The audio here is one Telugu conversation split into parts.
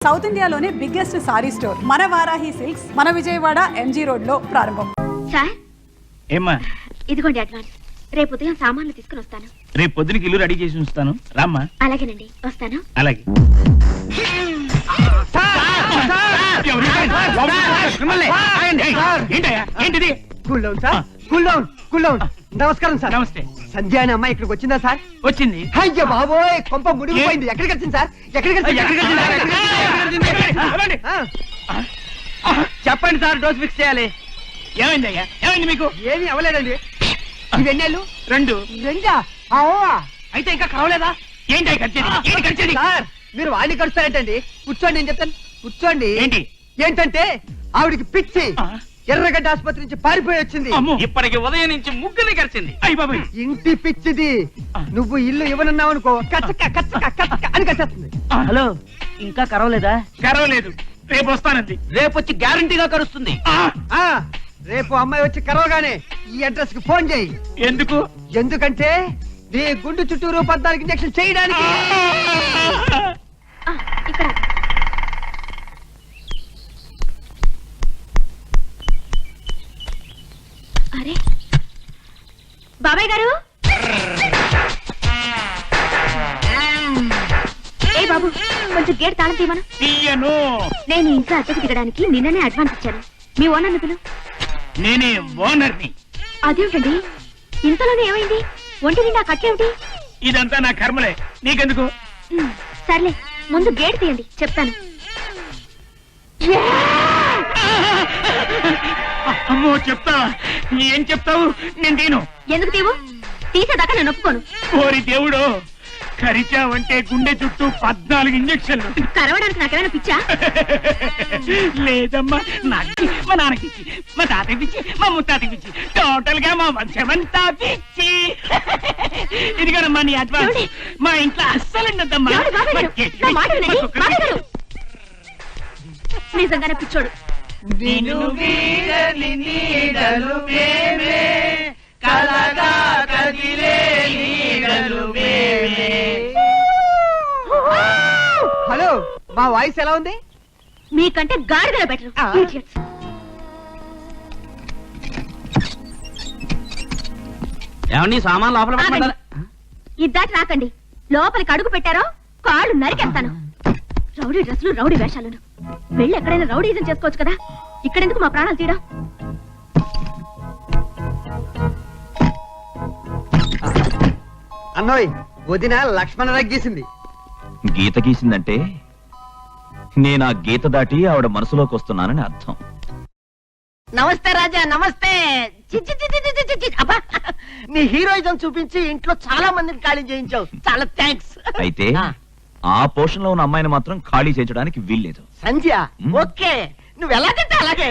సౌత్ ఇండియాలోనే బిగ్గెస్ట్ సారీ స్టోర్ మన వారాహి సిల్క్స్ మన విజయవాడ ఎంజీ రోడ్ లో ప్రారంభం. సార్ ఏమ్మా? ఇదిగోండి అడ్వాన్స్. రేపు ఉదయం సామాన్లు తీసుకుని వస్తాను. రేపు పొద్దునకి ఇల్లు రెడీ చేసి ఉంచుతాను, రామ్మా. అలాగేనండి, వస్తాను. అలాగే. ఏంటిది? Cool down sir, cool down, cool down. నమస్కారం సార్. నమస్తే. సంధ్య అనే అమ్మాయి ఇక్కడికి వచ్చిందా సార్? వచ్చింది. అయ్యో బాబోయ్, కొంప ముడిగిపోయింది. ఎక్కడికి వచ్చింది సార్? ఎక్కడికి చెప్పండి సార్, డోస్ ఫిక్స్ చేయాలి. ఏమైందయ్యా? ఏమైంది మీకు? ఏమీ అవ్వలేదండి. ఇవి ఎన్నేళ్ళు? రెండు. రెండా? అయితే ఇంకా కావలేదా? ఏంటి ఖర్చేది? సార్ మీరు వాడిని కలుస్తారేంటండి? కూర్చోండి, నేను చెప్తాను. కూర్చోండి. ఏంటి? ఏంటంటే ఆవిడికి పిచ్చి ఎర్రగడ్డ ఆసుపత్రి నుంచి పారిపోయి వచ్చింది. ఇప్పటికి ఉదయం నుంచి ముగ్గుని కరిచింది. అయ్యి బాబాయ్, ఇంటి పిచ్చిది. నువ్వు ఇల్లు ఇవ్వనన్నావు అనుకో, కచ్చక కచ్చక కచ్చక అని కచ్చేస్తుంది. హలో, ఇంకా కరవలేదా? కరవలేదు, రేపు వస్తానంది. రేపు వచ్చి గ్యారంటీగా కరుస్తుంది. రేపు అమ్మాయి వచ్చి కరవగానే ఈ అడ్రస్ కి ఫోన్ చేయి. ఎందుకు? ఎందుకంటే నీ గుండు చుట్టూరు 14 ఇంజెక్షన్ చేయడానికి. ఇక్కడ అరే బాబాయ్ గారు. ఏ బాబు, కొంచెం గేట్ తాళం తీయమను. తీయను. నేను ఇంట్లో అద్దెకు దిగడానికి నిన్ననే అడ్వాన్స్ ఇచ్చాను. మీ ఓనర్ నిధులు. నేనే ఓనర్ని. అదేమిటండి, ఇంతలోనే ఏమైంది? ఒంటి నిండా కట్టేమిటి? ఇదంతా నా కర్మలే, నీకెందుకు? సర్లే, ముందు గేట్ తీయండి, చెప్తాను. అమ్మో, చెప్తావా? ఏం చెప్తావు? నేను తీను. ఎందుకు తీవు? తీసేదాకా నేను ఒప్పుకోను. ఓరి దేవుడు, కరిచావంటే గుండె చుట్టూ 14 ఇంజక్షన్లు. కరవడానికి నాకేమైనా పిచ్చా? లేదమ్మా, నాకు, మా నాన్నకి, మా తాతకి పిచ్చి, మా ముత్తాతకి పిచ్చి, టోటల్ గా మా వంశమంతా పిచ్చి. ఇదిగోనమ్మా నీ అడ్వాన్స్. మా ఇంట్లో అస్సలు ఉండద్దమ్మా. నిజంగానే పిచ్చోడు. హలో, మా వాయిస్ ఎలా ఉంది? మీకంటే గాడిదల బెటర్. ఏమండి, సామాన్ లోపల ఇద్దాటి రాకండి. లోపలికి అడుగు పెట్టారో కాళ్ళు నరికేస్తాను. రౌడీ డ్రెస్సులు, రౌడీ వేషాలను వెళ్ళి ఎక్కడైనా రౌడీజం చేసుకోవచ్చు కదా. ఇక్కడెందుకు మా ప్రాణాలు తీయడం? అన్నోయ్, వదిన లక్ష్మణ రగ్గీసింది. గీత గీసిందంటే నేను ఆ గీత దాటి ఆవిడ మనసులోకి వస్తున్నానని అర్థం. నమస్తే రాజా, నమస్తే. నీ హీరోయిజం చూపించి ఇంట్లో చాలా మందిని ఖాళీ చేయించావు. చాలా థ్యాంక్స్. అయితే ఆ పోర్షన్ లో ఉన్న అమ్మాయిని మాత్రం ఖాళీ చేయించడానికి వీల్లేదు. సంధ్య, ఓకే, నువ్వు ఎలాగంటే అలాగే.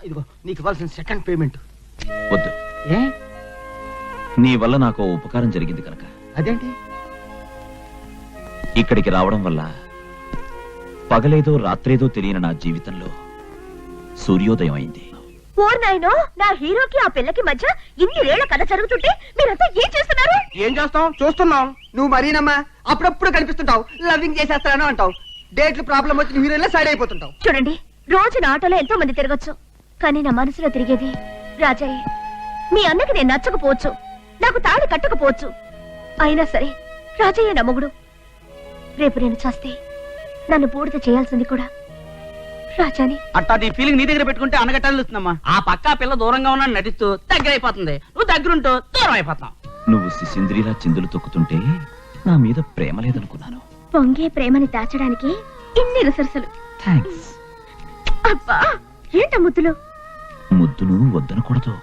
ఇదిగో నీకు ఇవ్వాల్సిన సెకండ్ పేమెంట్. వద్దు, ఏ? నీ వల్ల నాకు ఓ ఉపకారం జరిగింది కనుక. అదేంటి? ఇక్కడికి రావడం వల్ల పగలేదో రాత్రేదో తెలియని నా జీవితంలో సూర్యోదయం అయింది. నాయనో, నా హీరోకి ఆ పిల్లకి మధ్య ఇన్ని రేళ్ల కథ జరుగుతుంటే మీరంతా ఏం చేస్తున్నారు? ఏం చేస్తాం? చూస్తున్నాం. నువ్వు మరీనమ్మా అప్పుడప్పుడు కనిపిస్తుంటావు, లవ్వింగ్ చేసేస్తాను అంటావు. డేట్లు ప్రాబ్లం వచ్చిన హీరోయిన్ సైడ్ అయిపోతుంటావు. చూడండి, రోజు నా ఆటోలో ఎంతో మంది తిరగచ్చు, కానీ నా మనసులో తిరిగేది రాజయ్య. మీ అన్నకి నేను నచ్చకపోవచ్చు, నాకు తాళి కట్టకపోవచ్చు, అయినా సరే రాజయ్య నా మొగుడు. రేపు నేను చేస్తే నన్ను బూడిద చేయాల్సింది కూడా రాజాని. అట్టా నీ ఫీలింగ్ నీ దగ్గర పెట్టుకుంటే అనగట్టాలుస్తున్నామా. ఆ పక్క పిల్ల దూరంగా ఉన్నా నటిస్తూ దగ్గర అయిపోతుంది, నువ్వు దగ్గరుంటూ దూరం అయిపోతావు. నువ్వు శిశింద్రిలా చిందులు తొక్కుతుంటే నా మీద ప్రేమ లేదనుకున్నాను. పొంగే ప్రేమని దాచడానికి ఇన్ని రిసర్సలు. థాంక్స్. అబ్బా, ఏంట ముద్దులు? ముద్దును వద్దనకూడదు.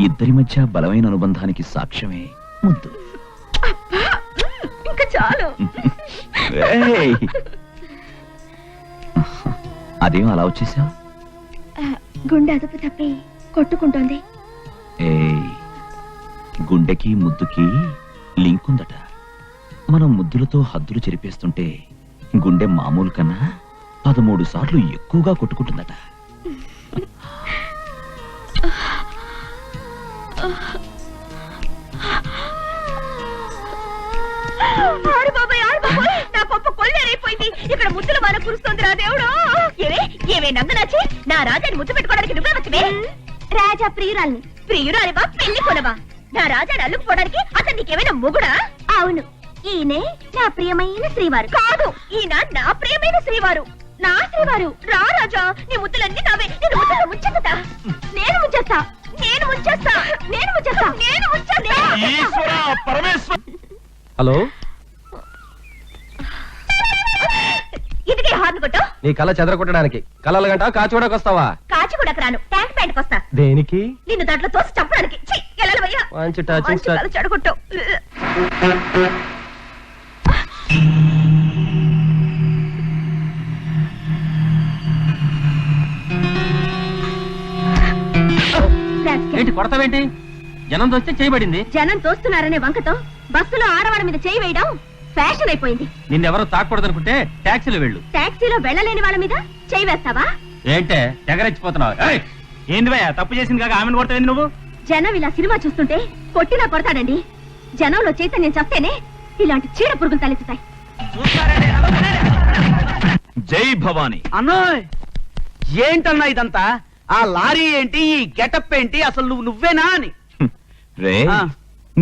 ఇద్దరి మధ్య బలమైన అనుబంధానికి సాక్ష్యమే ముద్దు. ఇంకా చాలు. ఏయ్! అదేం అలా వచ్చేసావు? గుండె అదుపు తప్పి కొట్టుకుంటోంది. ఏయ్, గుండెకి ముద్దుకి లింక్ ఉందట. మనం ముద్దులతో హద్దులు చెరిపేస్తుంటే గుండె మామూలు కన్నా 13 సార్లు ఎక్కువగా కొట్టుకుంటుందట. నా కొప్ప కొల్లేరు ఏమైపోయింది? ఇక్కడ ముద్దుల వాన కురుస్తోంది రా దేవుడు. ఏవే నంగనాచి, నా రాజాని ముద్దు పెట్టుకోవడానికి నువ్వే వచ్చివే? రాజా ప్రియురాల్ని. ప్రియురాలివా పెళ్లి కొనవా? నా రాజాని అల్లుకుపోవడానికి అతను నీకేమైనా మొగుడా? అవును, ఈయనే నా ప్రియమైన శ్రీవారు. కాదు, ఈయన నా ప్రియమైన శ్రీవారు. నా శ్రీవారు. రా రాజా, నీ ముద్దులన్నీ నావే. నేను ముద్దులో ముంచెత్తా. నేను ముంచేస్తా. నేను ముంచేస్తా. నేను ముంచేస్తా. నేను ముంచేస్తా. హలో, ఇదిగే హార్న్ కొట్టు. నీ కళ్ళ చెదరగొట్టడానికి కళ్ళ గంట కాచిగూడకు వస్తావా? కాచిగూడకు రాను, ట్యాంక్ ప్యాంట్కి వస్తా. దేనికి? నిన్ను దాంట్లో తోసి చంపడానికి. మంచి టచింగ్ స్టార్. చెడగొట్టు. ఏంటి కొడతావేంటి? జనం దోస్తే చేయబడింది. జనం తోస్తున్నారనే వంకతో బస్సులో ఆడవాళ్ళ మీద చేయి వేయడం ఫ్యాషన్ అయిపోయింది. నిన్నెవరో తాకూడదనుకుంటే టాక్సీలో వెళ్ళు. టాక్సీలో వెళ్ళలేని వాళ్ళ మీద చేయి వేస్తావా? ఏంటే తెగరెచ్చిపోతున్నావు? ఏంది భయ, తప్పు చేసింది కాక ఆమెను కొడతావేంది నువ్వు? జనం ఇలా సినిమా చూస్తుంటే కొట్టినా కొడతాడండి. జనంలో చైతన్యం చస్తేనే ఇలాంటి చీడ పురుగులు తలెత్తుతాయి. జై భవానీ. అన్నోయ్, ఏంటన్నా ఇదంతా? ఆ లారీ ఏంటి, ఈ గెటప్ ఏంటి? అసలు నువ్వేనా అని. రే, ఆ.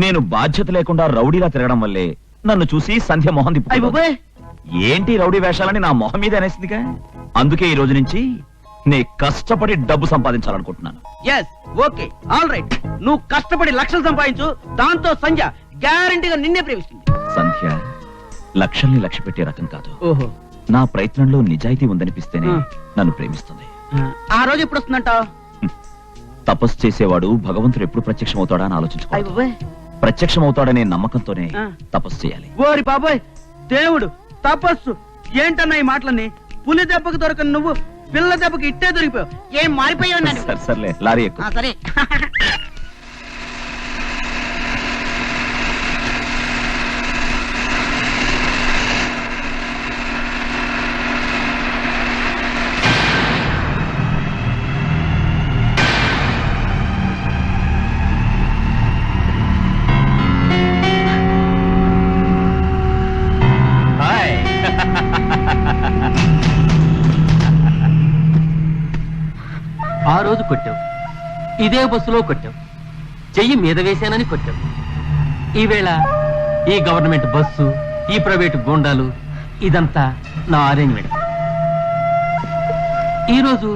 నేను బాధ్యత లేకుండా రౌడీలా తిరగడం వల్లే నన్ను చూసి సంధ్య మొహం అయ్య తిప్పు. బాబోయ్, ఏంటి రౌడీ వేషాలని నా మొహం మీద అనేసిందిగా. అందుకే ఈ రోజు నుంచి నే కష్టపడి డబ్బు సంపాదించాలనుకుంటున్నాను. Yes, okay, all right. నువ్వు కష్టపడి లక్షలు సంపాదించు, దాంతో సంధ్య గ్యారంటీగా నిన్నే ప్రేమిస్తుంది. సంధ్య లక్షల్ని లక్ష్య పెట్టే రకం కాదు. ఓహో, నా ప్రయత్నంలో నిజాయితీ ఉందనిపిస్తేనే ఆ. నన్ను ప్రేమిస్తుంది. ఆ రోజు ఎప్పుడు వస్తుందంటావు? తపస్సు చేసేవాడు భగవంతుడు ఎప్పుడు ప్రత్యక్షమవుతాడా అని అయ్య ఆలోచించుకోవాలి. బాబోయ్, ప్రత్యక్షమవుతాడనే నమ్మకంతోనే ఆ. తపస్సు చేయాలి. ఓరి బాబోయ్, దేవుడు, తపస్సు ఏంటన్నా ఈ మాటలన్నీ? పులి దెబ్బకు దొరకని నువ్వు పిల్ల దెబ్బకి ఇట్టే దొరికిపోయావు. ఏం మారిపోయావు నన్ను? సరే సర్లే, లారీ ఎక్కు. సరే. హాయ్. ఆ రోజు కొట్టావు, ఇదే బస్సులో కొట్టావు, చెయ్యి మీద వేశానని కొట్టావు. ఈవేళ ఈ గవర్నమెంట్ బస్సు, ఈ ప్రైవేటు గూండాలు, ఇదంతా నా అరేంజ్మెంట్. ఈరోజు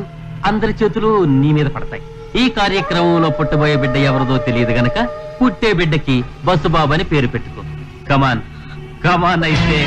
అందరి చేతులు నీ మీద పడతాయి. ఈ కార్యక్రమంలో పుట్టబోయే బిడ్డ ఎవరిదో తెలియదు గనక పుట్టే బిడ్డకి బస్సు బాబు అని పేరు పెట్టుకో. కమాన్ కమాన్ అయితే.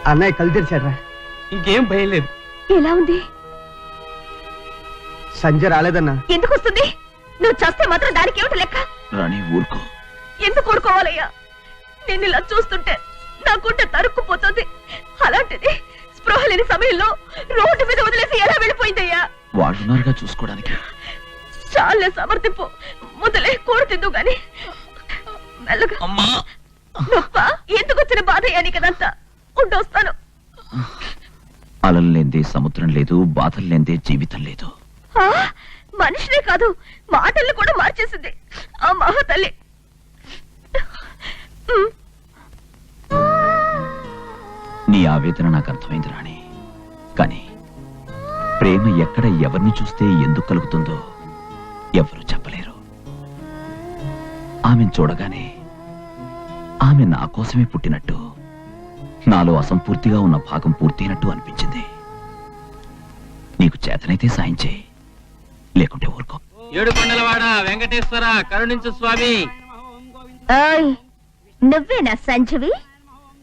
అన్నయ్య కళ్ళు తెరిచాడ్రా. ఇంకేం భయం లేదు. ఎలా ఉంది? సంజయ్ రాలేదన్నా. ఎందుకు వస్తుంది? నువ్వు చస్తే మాత్రం దానికి ఏమిటి లెక్క? రాణి ఊరుకో. ఎందుకు ఊరుకోవాలయ్యా? నిన్ను ఇలా చూస్తుంటే నాకుంటే తరుక్కుపోతుంది. అలాంటిది స్పృహ లేని సమయంలో రోడ్డు మీద వదిలేసి ఎలా వెళ్ళిపోయిందయ్యా? వాళ్ళున్నారుగా చూసుకోవడానికి. చాలే సమర్థింపు. మొదలే కూడ తిందు గాని మెల్లగా. నొప్ప ఎందుకు వచ్చిన బాధయ్యా నీకదంతా? ఉండొస్తాను. అలలు లేందే సముద్రం లేదు, బాధలు లేందే జీవితం లేదు. ఆ, మనిషినే కాదు మాటల్ని కూడా మార్చేసింది ఆ మహాతల్లి. నీ ఆవేదన నాకు అర్థమైంది రాణి. కానీ ప్రేమ ఎక్కడ ఎవరిని చూస్తే ఎందుకు కలుగుతుందో ఎవరు చెప్పలేరు. ఆమెను చూడగానే ఆమె నా కోసమే పుట్టినట్టు, నాలో అసంపూర్తిగా ఉన్న భాగం పూర్తయినట్టు అనిపించింది. నీకు చేతనైతే సాయం చేయి, లేకుంటే ఊరుకో. ఏడుకొండలవాడ వెంకటేశ్వర కరుణించు స్వామి. ఓయ్, నువ్వేనా సంజీవి?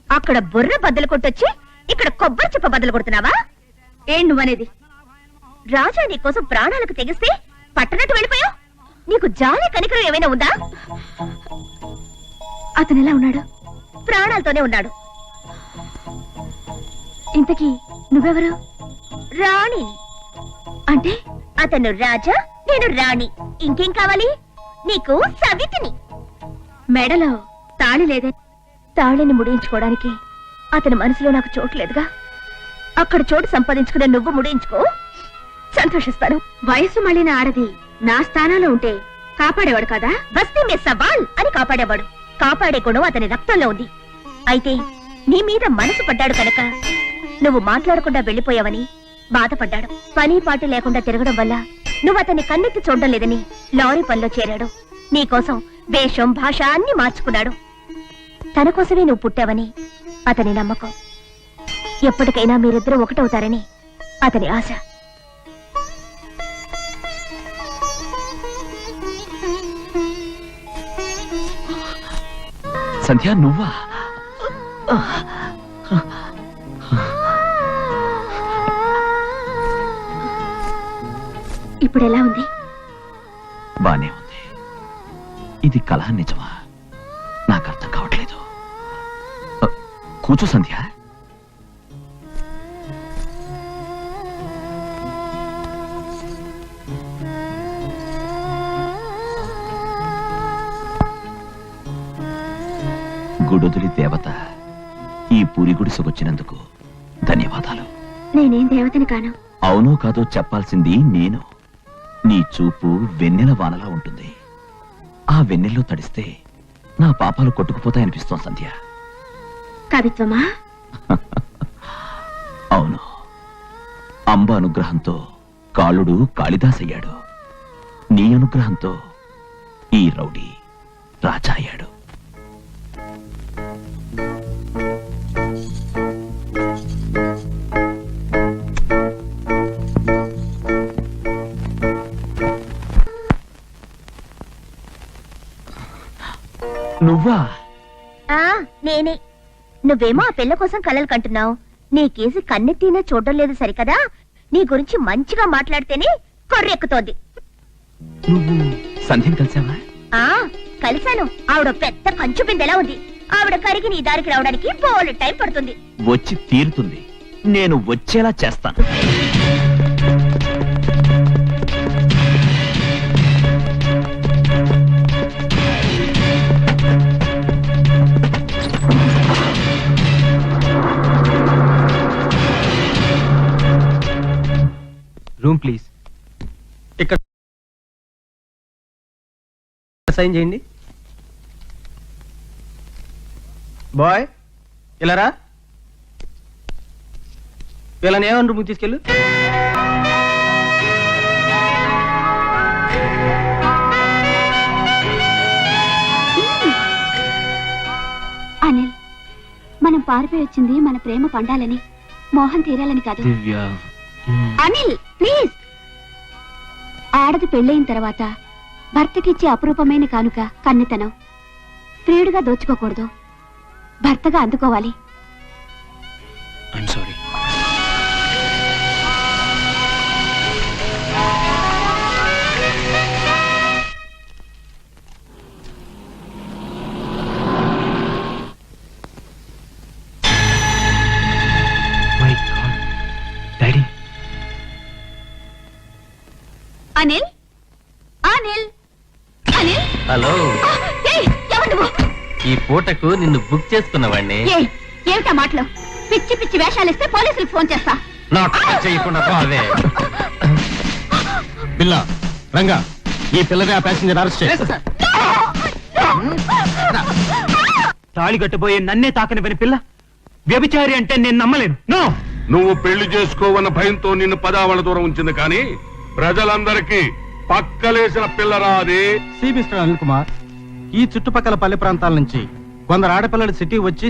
అక్కడ బుర్ర బద్దలు కొట్టొచ్చి ఇక్కడ కొబ్బరి చెప్ప బద్దలు కొడుతున్నావా? ఏం నువ్వనేది? రాజా నీ కోసం ప్రాణాలకు తెగిస్తే పట్టనట్టు వెళ్ళిపోయావు. నీకు జాలి కనికరం ఏమైనా ఉందా? అతను ఎలా ఉన్నాడు? ప్రాణాలతోనే ఉన్నాడు. ఇంతకీ నువ్వెవరు? రాణి. అంటే అతను రాజా, నేను రాణి. ఇంకేం కావాలి నీకు? సవితిని. మెడలో తాళి లేదే. తాళిని ముడించుకోవడానికి అతని మనసులో నాకు చోటు లేదుగా. అక్కడ చోటు సంపాదించుకున్న నువ్వు ముడించుకో, సంతోషిస్తాను. వయసు మళ్ళిన ఆడది నా స్థానంలో ఉంటే కాపాడేవాడు కదా. బస్తీ మే సవాల్ అని కాపాడేవాడు. కాపాడే గుణం అతని రక్తంలో ఉంది. అయితే నీ మీద మనసు పడ్డాడు కనుక నువ్వు మాట్లాడకుండా వెళ్ళిపోయావని బాధపడ్డాడు. పని పాటు లేకుండా తిరగడం వల్ల నువ్వు అతన్ని కన్నెత్తి చూడడం లేదని లారీ పనిలో చేరాడు. నీకోసం వేషం, భాష అన్ని మార్చుకున్నాడు. తన కోసమే నువ్వు పుట్టావని అతని నమ్మకం. ఎప్పటికైనా మీరిద్దరూ ఒకటవుతారని అతని ఆశ. సంధ్య, నువ్వా? ఇప్పుడు ఎలా ఉంది? బానే ఉంది. ఇది కళ నిజమా? నాకు అర్థం కావట్లేదు. కూర్చో సంధ్య. గుడుదులి దేవత ఈ పూరి గుడిసెకొచ్చినందుకు ధన్యవాదాలు. నేనేం దేవతని కాను. అవునో కాదో చెప్పాల్సింది నేను. నీ చూపు వెన్నెల వానలా ఉంటుంది. ఆ వెన్నెల్లో తడిస్తే నా పాపాలు కొట్టుకుపోతాయనిపిస్తోంది సంధ్య. కవిత్వమా? అవును. అంబ అనుగ్రహంతో కాళుడు కాళిదాస్ అయ్యాడు. నీ అనుగ్రహంతో ఈ రౌడీ రాజా అయ్యాడు. నువ్వా? నేనే. నువ్వేమో ఆ పిల్ల కోసం కలలు కంటున్నావు. నీ కేసి కన్నెత్తినే చూడడం లేదు సరికదా. నీ గురించి మంచిగా మాట్లాడితేనే కొర్రెక్కుతోంది. నువ్వు సంధ్యని కలిసావా? కలిశాను. ఆవిడ పెద్ద కంచు బిందెలా ఉంది. ఆవిడ కరిగి నీ దారికి రావడానికి బోలెడు టైం పడుతుంది. వచ్చి తీరుతుంది. నేను వచ్చేలా చేస్తాను. Room please. ఇక్కడ సైన్ చేయండి. బాయ్ ఇలా రా. ఇలా ఏమన్నా రూమ్ తీసుకెళ్ళు. అనిల్, మనం పారిపోయి వచ్చింది మన ప్రేమ పండాలని, మోహన్ తీరాలని కాదు. అనిల్ ప్లీజ్. ఆడది పెళ్ళయిన తర్వాత భర్తకిచ్చే అపురూపమైన కానుక కన్నెతనం. ప్రియుడిగా దోచుకోకూడదు, భర్తగా అందుకోవాలి. I'm sorry. My God, daddy. Anil Anil Anil hello, ఆ, ఏయ్, ఎవరు నువ్వు? ఈ పూటకు నిన్ను బుక్ చేసుకున్నవాడిని. ఏయ్, ఏమిటా మాటలు? పిచ్చి పిచ్చి వేషాలు ఇస్తే పోలీసులకు ఫోన్ చేస్తా. నా టచ్ చేయకుండా అవే. పిల్ల రంగా, ఈ పిల్లనే ఆ ప్యాసింజర్ అరెస్ట్ చేయి. తాళి కట్టబోయే నన్నే తాకనివని పిల్ల వ్యభిచారి అంటే నేను నమ్మలేను. నో, నువ్వు పెళ్లి చేసుకోవన్న భయంతో నిన్ను పదావళ దూరం ఉంచింది కానీ ప్రజలందరికీ పక్కలేసిన పిల్లరా అది. సి మిస్టర్ అనిల్ కుమార్, ఈ చుట్టుపక్కల పల్లె ప్రాంతాల నుంచి కొందరు ఆడపిల్లలు సిటీ వచ్చి